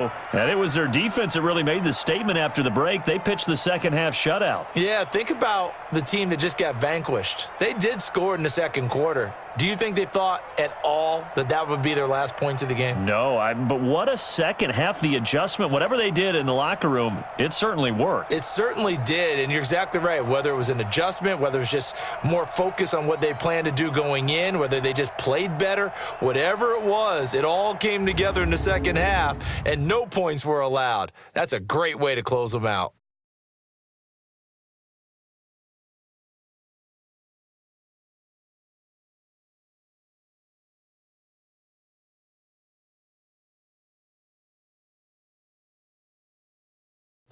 And it was their defense that really made the statement after the break. They pitched the second half shutout. Yeah, think about the team that just got vanquished. They did score in the second quarter. Do you think they thought at all that that would be their last points of the game? No, but what a second half. The adjustment, whatever they did in the locker room, it certainly worked. It certainly did, and you're exactly right. Whether it was an adjustment, whether it was just more focus on what they planned to do going in, whether they just played better, whatever it was, it all came together in the second half, and no points were allowed. That's a great way to close them out.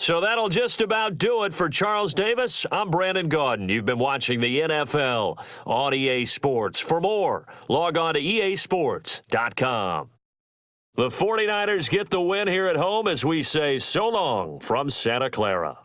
So that'll just about do it for Charles Davis. I'm Brandon Gaudin. You've been watching the NFL on EA Sports. For more, log on to easports.com. The 49ers get the win here at home as we say so long from Santa Clara.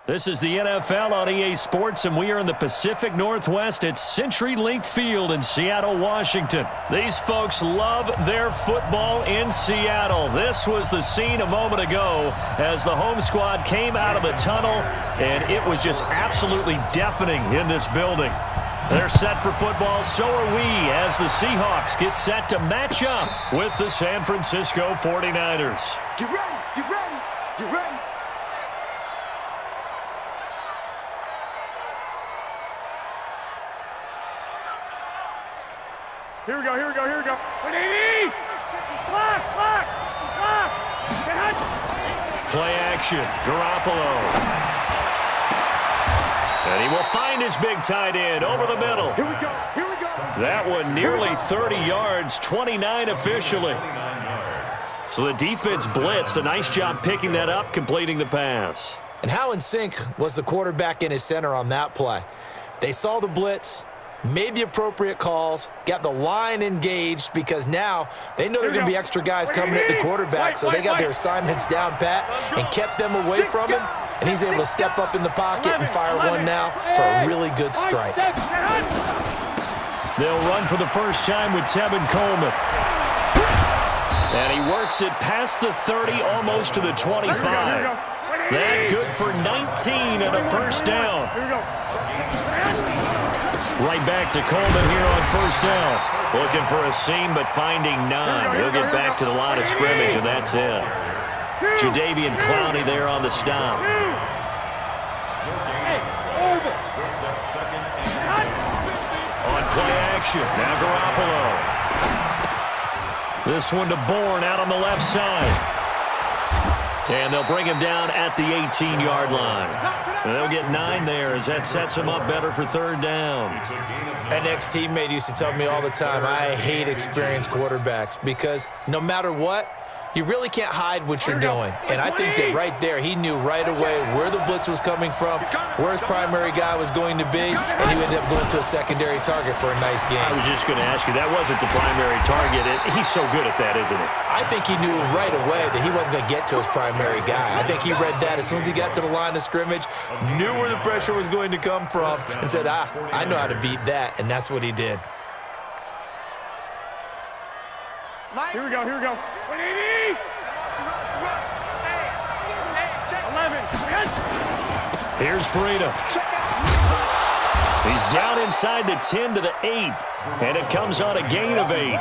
This is the NFL on EA Sports, and we are in the Pacific Northwest at CenturyLink Field in Seattle, Washington. These folks love their football in Seattle. This was the scene a moment ago as the home squad came out of the tunnel, and it was just absolutely deafening in this building. They're set for football, so are we, as the Seahawks get set to match up with the San Francisco 49ers. Get ready, get ready, get ready. Here we go, here we go, here we go. Block, block, block. Play action, Garoppolo. And he will find his big tight end over the middle. Here we go, here we go. That one nearly 30 yards, 29 officially. So the defense blitzed. A nice job picking that up, completing the pass. And how in sync was the quarterback in his center on that play? They saw the blitz, made the appropriate calls, got the line engaged because now they know there are going to be extra guys coming at the quarterback, so they got their assignments down pat and kept them away from him, and he's able to step up in the pocket and fire one now for a really good strike. They'll run for the first time with Tevin Coleman. And he works it past the 30, almost to the 25. That good for 19 and a first down. Right back to Coleman here on first down. Looking for a seam, but finding none. He'll get back to the line of scrimmage, and that's it. Jadeveon Clowney there on the stop. On play action, now Garoppolo. This one to Bourne out on the left side. And they'll bring him down at the 18-yard line. And they'll get 9 there as that sets him up better for third down. An ex-teammate used to tell me all the time, I hate experienced quarterbacks because no matter what, you really can't hide what you're doing. And I think that right there, he knew right away where the blitz was coming from, where his primary guy was going to be, and he ended up going to a secondary target for a nice game. I was just going to ask you, that wasn't the primary target. He's so good at that, isn't he? I think he knew right away that he wasn't going to get to his primary guy. I think he read that as soon as he got to the line of scrimmage, knew where the pressure was going to come from, and said, I know how to beat that, and that's what he did. Here we go, here we go. 180! 11. Here's Breida. He's down inside the 10 to the 8, and it comes on a gain of 8.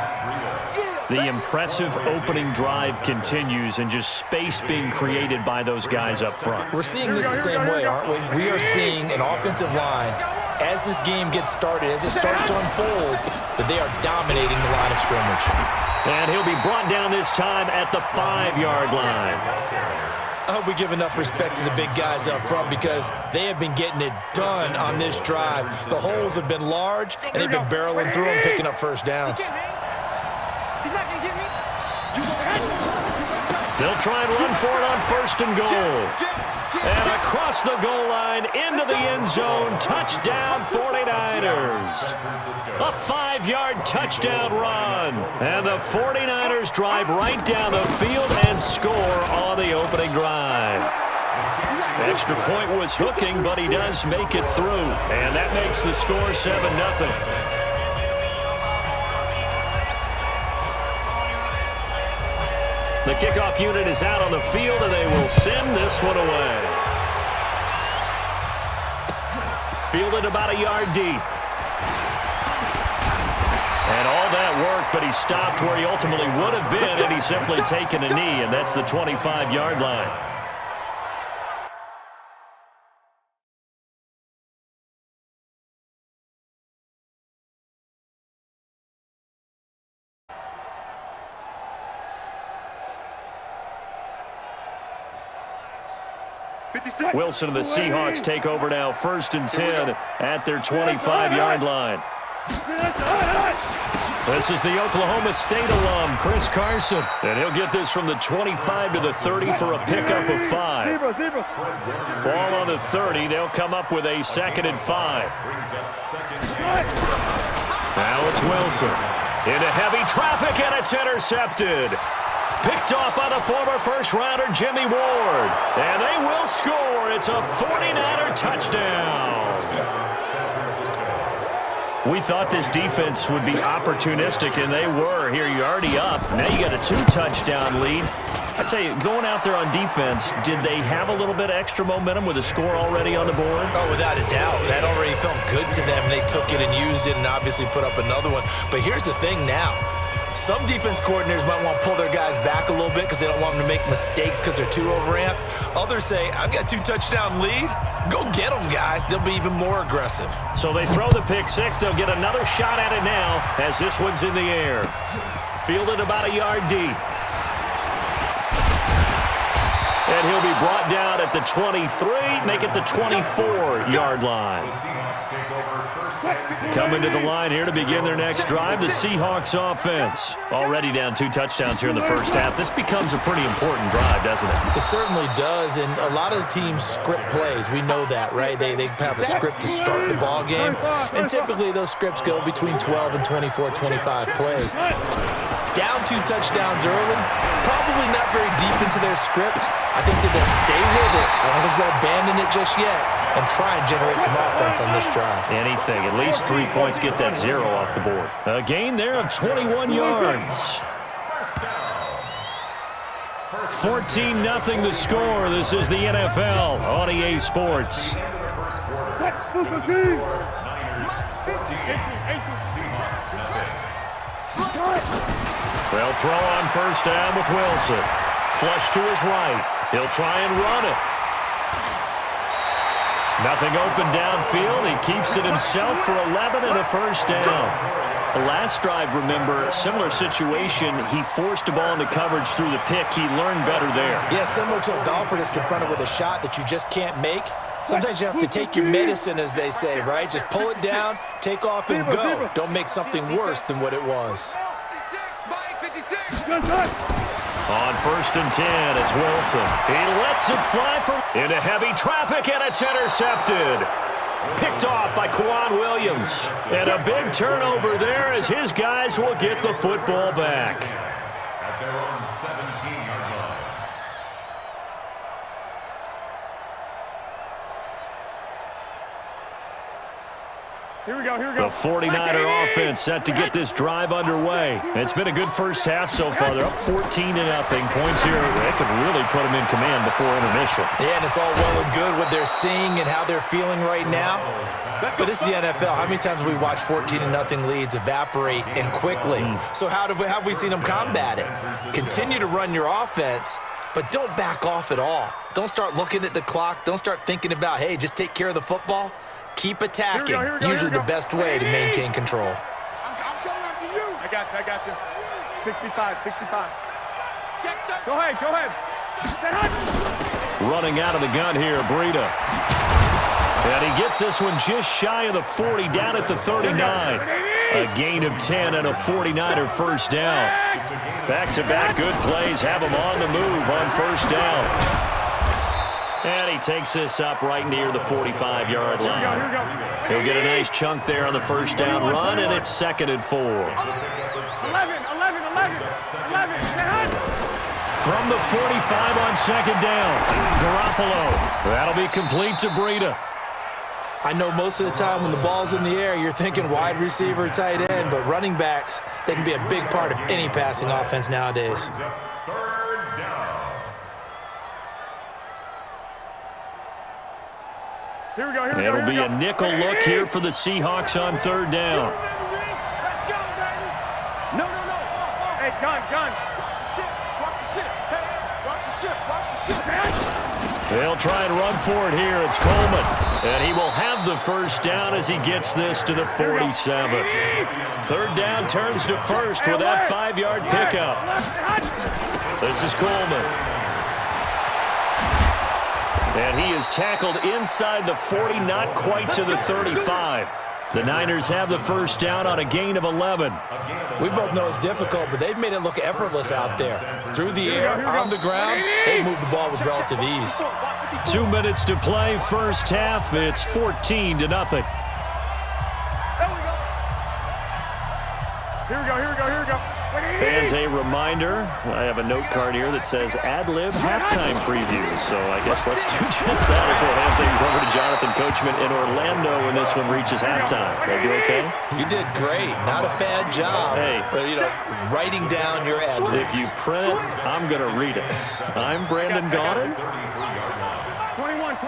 The impressive opening drive continues and just space being created by those guys up front. We're seeing this the same way, aren't we? We are seeing an offensive line, as this game gets started, as it starts to unfold, that they are dominating the line of scrimmage. And he'll be brought down this time at the 5-yard line. I hope we give enough respect to the big guys up front because they have been getting it done on this drive. The holes have been large, and they've been barreling through them, picking up first downs. He's not going to get me. They'll try and run for it on first and goal. And across the goal line, into the end zone, touchdown 49ers. A 5-yard touchdown run. And the 49ers drive right down the field and score on the opening drive. Extra point was hooking, but he does make it through. And that makes the score 7-0. The kickoff unit is out on the field, and they will send this one away. Fielded about a yard deep. And all that work, but he stopped where he ultimately would have been had he simply taken a knee, and that's the 25-yard line. Wilson and the Seahawks take over now, 1st and 10 at their 25-yard line. This is the Oklahoma State alum, Chris Carson. And he'll get this from the 25 to the 30 for a pickup of 5. Ball on the 30. They'll come up with a 2nd and 5. Now it's Wilson. Into heavy traffic, and it's intercepted. Picked off by the former first-rounder Jimmy Ward. And they will score. It's a 49er touchdown. We thought this defense would be opportunistic, and they were. Here, you're already up. Now you got a 2-touchdown lead. I tell you, going out there on defense, did they have a little bit of extra momentum with a score already on the board? Oh, without a doubt. That already felt good to them, and they took it and used it and obviously put up another one. But here's the thing now. Some defense coordinators might want to pull their guys back a little bit because they don't want them to make mistakes because they're too overamped. Others say, I've got 2-touchdown lead. Go get them, guys. They'll be even more aggressive. So they throw the pick six. They'll get another shot at it now as this one's in the air. Fielded about a yard deep. And he'll be brought down at the 23, make it the 24-yard line. Coming to the line here to begin their next drive, the Seahawks offense. Already down 2 touchdowns here in the first half. This becomes a pretty important drive, doesn't it? It certainly does, and a lot of the teams script plays. We know that, right? They have a script to start the ball game, and typically those scripts go between 12 and 24, 25 plays. Down 2 touchdowns early, probably not very deep into their script. I think that they'll stay with it. I don't think they'll abandon it just yet and try and generate some offense on this drive. Anything. At least 3 points, get that 0 off the board. A gain there of 21 yards. 14-0 the score. This is the NFL on EA Sports. They'll throw on first down with Wilson. Flush to his right. He'll try and run it. Nothing open downfield. He keeps it himself for 11 and a first down. The last drive, remember, similar situation. He forced a ball into coverage through the pick. He learned better there. Yeah, similar to a golfer that's confronted with a shot that you just can't make. Sometimes you have to take your medicine, as they say, right? Just pull it down, take off, and go. Don't make something worse than what it was. On 1st and 10, it's Wilson. He lets it fly into heavy traffic, and it's intercepted. Picked off by Quan Williams. And a big turnover there as his guys will get the football back. At their own 17-yard line. Here we go, here we go. The 49er offense set to get this drive underway. It's been a good first half so far. They're up 14-0. Points here. They could really put them in command before intermission. Yeah, and it's all well and good what they're seeing and how they're feeling right now. But it's the NFL. How many times have we watched 14-0 leads evaporate and quickly? So how have we seen them combat it? Continue to run your offense, but don't back off at all. Don't start looking at the clock. Don't start thinking about, hey, just take care of the football. Keep attacking. Usually the best way to maintain control. I'm coming after you. I got you. 65. Go ahead. Running out of the gun here, Breida. And he gets this one just shy of the 40, down at the 39. A gain of 10 and a 49er first down. Back-to-back good plays have him on the move on first down. And he takes this up right near the 45-yard line. He'll get a nice chunk there on the first down run, and it's 2nd and 4. 11. From the 45 on 2nd down, Garoppolo. That'll be complete to Breida. I know most of the time when the ball's in the air, you're thinking wide receiver, tight end, but running backs, they can be a big part of any passing offense nowadays. Third down. Here we go. It'll be a nickel look here for the Seahawks on 3rd down. Let's go, baby. No. Hey, gun. Watch the ship. Hey, watch the ship. They'll try and run for it here. It's Coleman. And he will have the first down as he gets this to the 47. 3rd down turns to 1st with that 5-yard pickup. This is Coleman. And he is tackled inside the 40, not quite to the 35. The Niners have the first down on a gain of 11. We both know it's difficult, but they've made it look effortless out there. Through the air, on the ground, they move the ball with relative ease. 2 minutes to play, first half. It's 14-0. Here we go. Fans, a reminder, I have a note card here that says ad-lib halftime preview. So I guess let's do just that as we'll hand things over to Jonathan Coachman in Orlando when this one reaches halftime. That do okay? You did great. Not a bad job. Hey. Writing down your ad-libs. If you print it, I'm going to read it. I'm Brandon Gaudin. 21.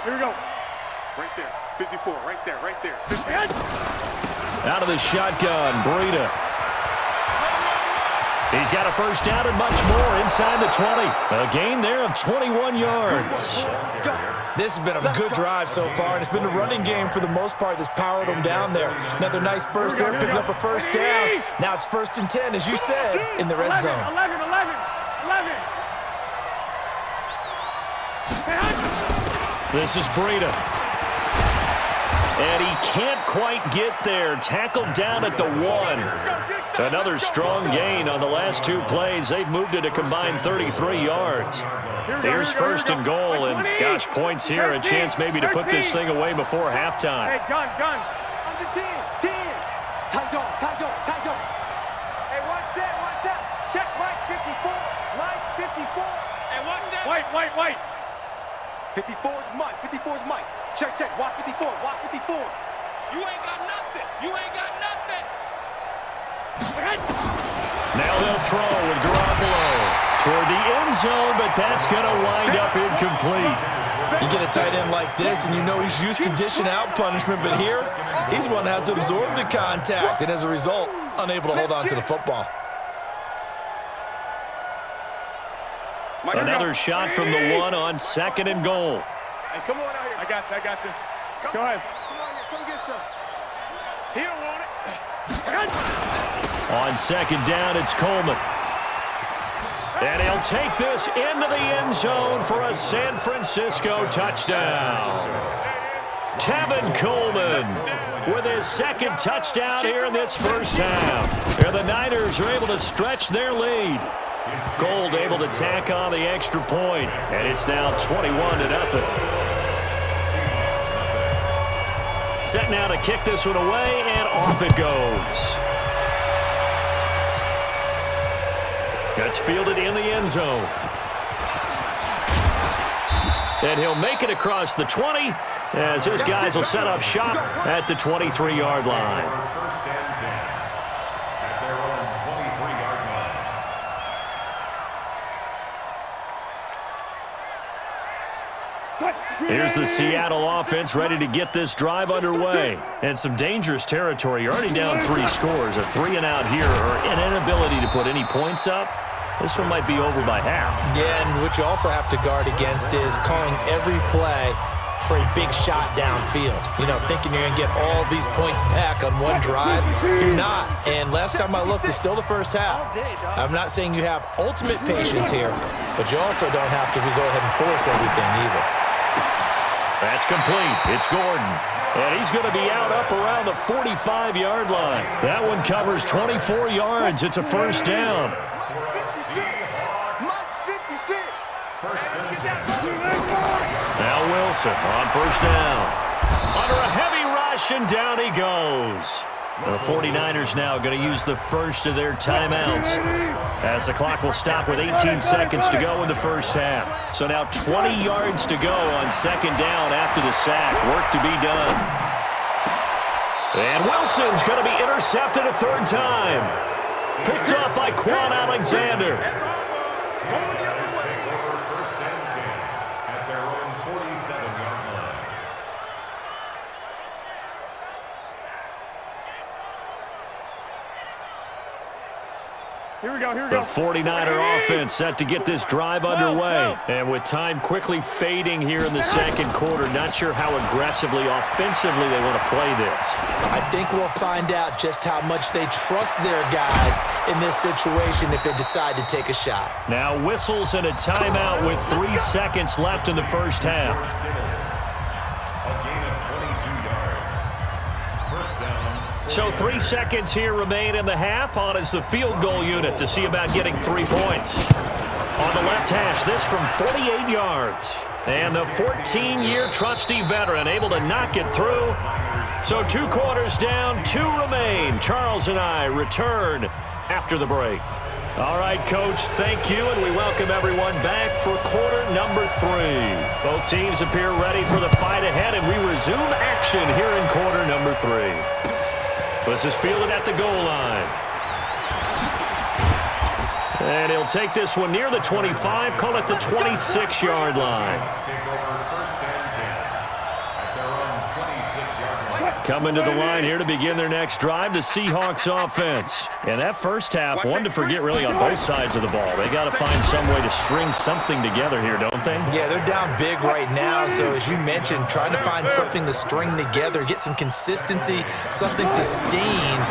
Here we go. Right there. 54. Right there. 50. Out of the shotgun, Breida. He's got a first down and much more inside the 20. A gain there of 21 yards. This has been a good drive so far, and it's been a running game for the most part that's powered them down there. Another nice burst there, picking up a first down. Now it's 1st and 10, as you said, in the red zone. 11. This is Breida. And he can't quite get there. Tackled down at the 1. Another strong gain on the last 2 plays. They've moved it a combined 33 yards. Here's 1st and goal, and gosh, points here. A chance maybe to put this thing away before halftime. Hey, gun. Under 10. Tight dog. Hey, watch that. Check Mike 54. Hey, watch that. White. 54 is Mike. Check. Watch 54. You ain't got nothing. Now they'll throw with Garoppolo toward the end zone, but that's going to wind up incomplete. You get a tight end like this, and you know he's used to dishing out punishment, but here, he's the one that has to absorb the contact, and as a result, unable to hold on to the football. Another shot from the 1 on 2nd and goal. Hey, come on out here. I got you. Go ahead. Come on here. Come get some. He don't want it. On second down, it's Coleman. And he'll take this into the end zone for a San Francisco touchdown. Tevin Coleman with his second touchdown here in this first half. And the Niners are able to stretch their lead. Gold able to tack on the extra point, and it's now 21-0. Set now to kick this one away, and off it goes. That's fielded in the end zone. And he'll make it across the 20 as his guys will set up shop at the 23-yard line. First and 10 at their own 23-yard line. Here's the Seattle offense ready to get this drive underway. And some dangerous territory. You're already down 3 scores. A 3-and-out here or an inability to put any points up. This one might be over by half. Yeah, and what you also have to guard against is calling every play for a big shot downfield. You know, thinking you're going to get all these points back on one drive. You're not. And last time I looked, it's still the first half. I'm not saying you have ultimate patience here, but you also don't have to go ahead and force everything either. That's complete. It's Gordon. And he's going to be out up around the 45-yard line. That one covers 24 yards. It's a first down. Now Wilson on first down. Under a heavy rush, and down he goes. The 49ers now going to use the first of their timeouts as the clock will stop with 18 seconds to go in the first half. So now 20 yards to go on second down after the sack. Work to be done. And Wilson's going to be intercepted a third time. Picked up by Quan Alexander. Here we go. The 49er offense set to get this drive underway. And with time quickly fading here in the second quarter, not sure how aggressively, offensively they want to play this. I think we'll find out just how much they trust their guys in this situation if they decide to take a shot. Now whistles and a timeout with 3 seconds left in the first half. So 3 seconds here remain in the half. On is the field goal unit to see about getting 3 points. On the left hash, this from 48 yards. And the 14-year trusty veteran able to knock it through. So 2 quarters down, 2 remain. Charles and I return after the break. All right, Coach, thank you, and we welcome everyone back for quarter number 3. Both teams appear ready for the fight ahead, and we resume action here in quarter number 3. This is fielded at the goal line. And he'll take this one near the 25, call it the 26-yard line. Coming to the line here to begin their next drive, the Seahawks offense. And that first half, one to forget really on both sides of the ball. They got to find some way to string something together here, don't they? Yeah, they're down big right now. So as you mentioned, trying to find something to string together, get some consistency, something sustained,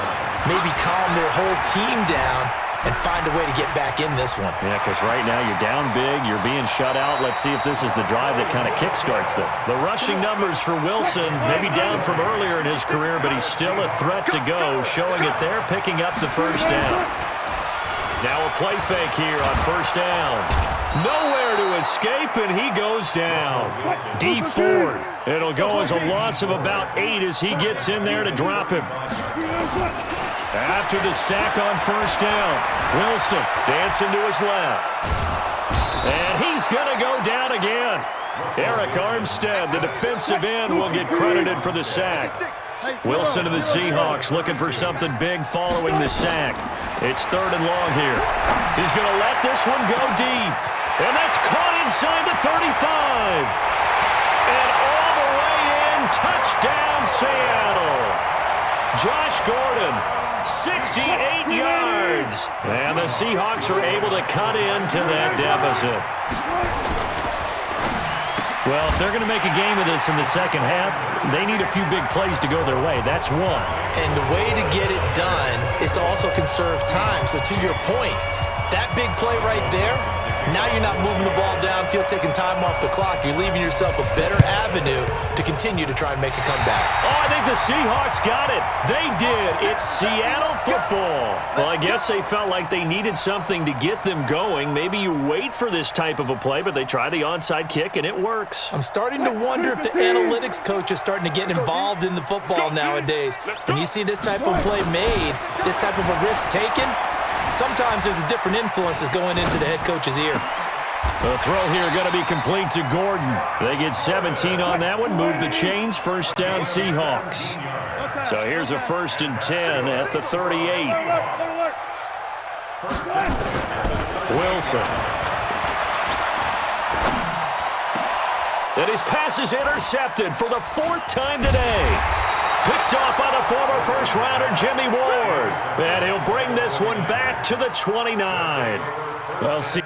maybe calm their whole team down and find a way to get back in this one. Yeah, because right now you're down big, you're being shut out. Let's see if this is the drive that kind of kickstarts them. The rushing numbers for Wilson, maybe down from earlier in his career, but he's still a threat to go, showing it there, picking up the first down. Now a play fake here on first down. Nowhere to escape, and he goes down. D Ford. It'll go as a loss of about 8 as he gets in there to drop him. After the sack on first down, Wilson dancing to his left. And he's going to go down again. Eric Armstead, the defensive end, will get credited for the sack. Wilson of the Seahawks looking for something big following the sack. It's 3rd and long here. He's going to let this one go deep. And that's caught inside the 35. And all the way in, touchdown Seattle. Josh Gordon, 68 yards. And the Seahawks are able to cut into that deficit. Well, if they're going to make a game of this in the second half, they need a few big plays to go their way. That's one. And the way to get it done is to also conserve time. So to your point, that big play right there, now you're not moving the ball downfield, taking time off the clock. You're leaving yourself a better avenue to continue to try and make a comeback. Oh, I think the Seahawks got it. They did. It's Seattle football. Well, I guess they felt like they needed something to get them going. Maybe you wait for this type of a play, but they try the onside kick, and it works. I'm starting to wonder if the analytics coach is starting to get involved in the football nowadays. When you see this type of play made, this type of a risk taken, sometimes there's a different influences going into the head coach's ear. The throw here going to be complete to Gordon. They get 17 on that one. Move the chains. First down, Seahawks. So here's a 1st and 10 at the 38. Wilson. And his pass is intercepted for the 4th time today. Picked off by the former first-rounder Jimmy Ward. And he'll bring this one back to the 29. Well, see.